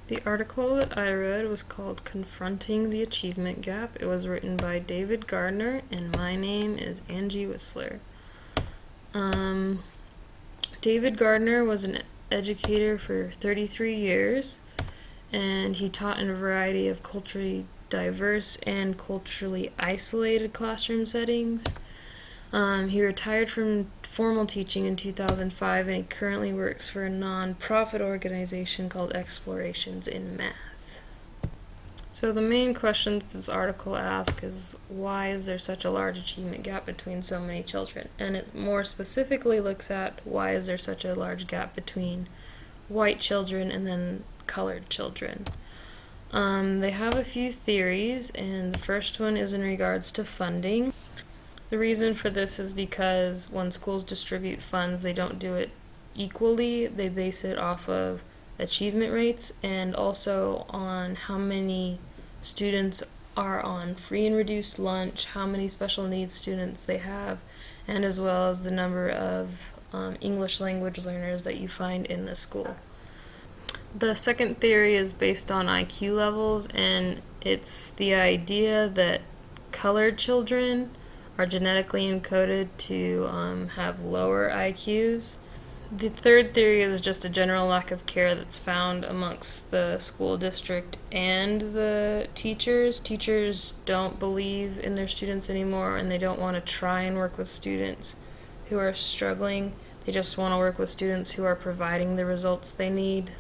The article that I read was called Confronting the Achievement Gap. It was written by David Gardner, and my name is Angie Whistler. David Gardner was an educator for 33 years, and he taught in a variety of culturally diverse and culturally isolated classroom settings. He retired from formal teaching in 2005, and he currently works for a non-profit organization called Explorations in Math. So the main question that this article asks is, why is there such a large achievement gap between so many children? And it more specifically looks at, why is there such a large gap between white children and then colored children? They have a few theories, and the first one is in regards to funding. The reason for this is because when schools distribute funds, they don't do it equally. They base it off of achievement rates and also on how many students are on free and reduced lunch, how many special needs students they have, and as well as the number of English language learners that you find in the school. The second theory is based on IQ levels, and it's the idea that colored children are genetically encoded to have lower IQs. The third theory is just a general lack of care that's found amongst the school district and the teachers. Teachers don't believe in their students anymore, and they don't want to try and work with students who are struggling. They just want to work with students who are providing the results they need.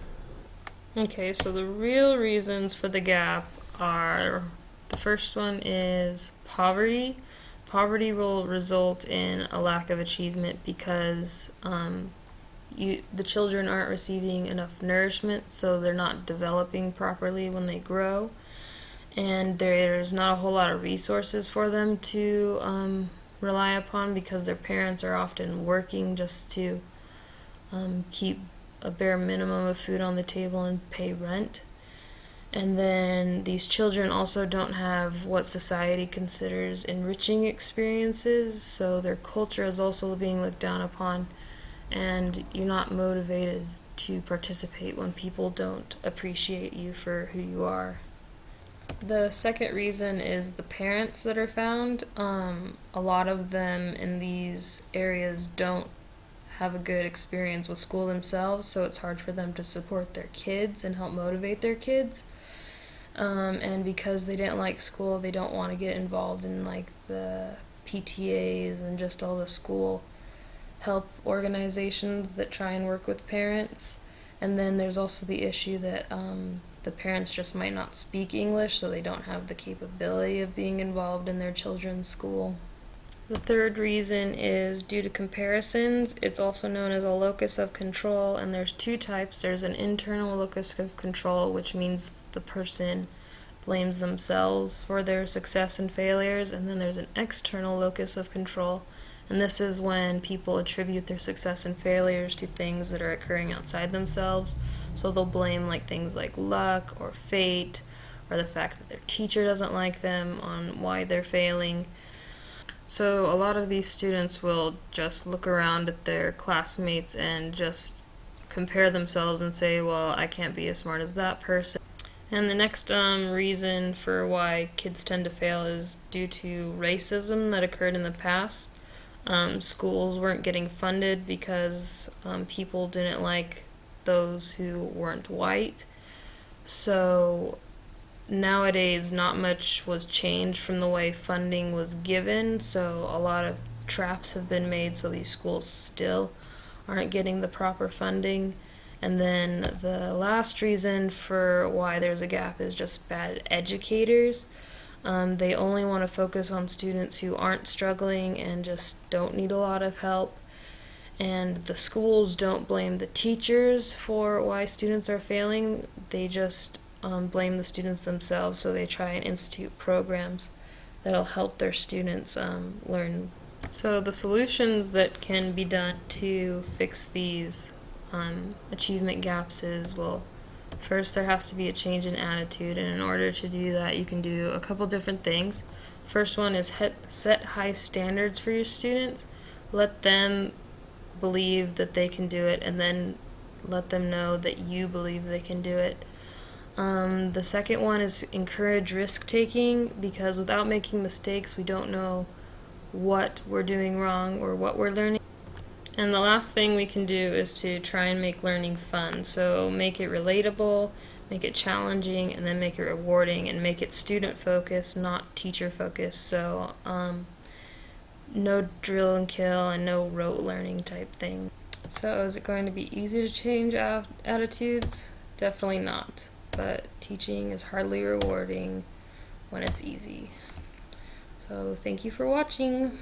Okay, so the real reasons for the gap are, the first one is poverty. Poverty will result in a lack of achievement because the children aren't receiving enough nourishment, so they're not developing properly when they grow, and there's not a whole lot of resources for them to rely upon because their parents are often working just to keep a bare minimum of food on the table and pay rent. And then these children also don't have what society considers enriching experiences, so their culture is also being looked down upon, and you're not motivated to participate when people don't appreciate you for who you are. The second reason is the parents that are found. A lot of them in these areas don't have a good experience with school themselves, so it's hard for them to support their kids and help motivate their kids. And because they didn't like school, they don't want to get involved in like the PTAs and just all the school help organizations that try and work with parents. And then there's also the issue that the parents just might not speak English, so they don't have the capability of being involved in their children's school. The third reason is due to comparisons. It's also known as a locus of control, and there's two types. There's an internal locus of control, which means the person blames themselves for their success and failures, and then there's an external locus of control, and this is when people attribute their success and failures to things that are occurring outside themselves. So they'll blame like things like luck or fate or the fact that their teacher doesn't like them on why they're failing. So a lot of these students will just look around at their classmates and just compare themselves and say, well, I can't be as smart as that person. And the next reason for why kids tend to fail is due to racism that occurred in the past. Schools weren't getting funded because people didn't like those who weren't white. So nowadays, not much was changed from the way funding was given, so a lot of traps have been made, so these schools still aren't getting the proper funding. And then the last reason for why there's a gap is just bad educators. They only want to focus on students who aren't struggling and just don't need a lot of help. And the schools don't blame the teachers for why students are failing. They just blame the students themselves, so they try and institute programs that'll help their students learn. So the solutions that can be done to fix these achievement gaps is, well, first there has to be a change in attitude, and in order to do that you can do a couple different things. First one is set high standards for your students. Let them believe that they can do it, and then let them know that you believe they can do it. The second one is encourage risk taking, because without making mistakes, we don't know what we're doing wrong or what we're learning. And the last thing we can do is to try and make learning fun. So make it relatable, make it challenging, and then make it rewarding, and make it student focused, not teacher focused. So no drill and kill and no rote learning type thing. So is it going to be easy to change attitudes? Definitely not. But teaching is hardly rewarding when it's easy. So thank you for watching.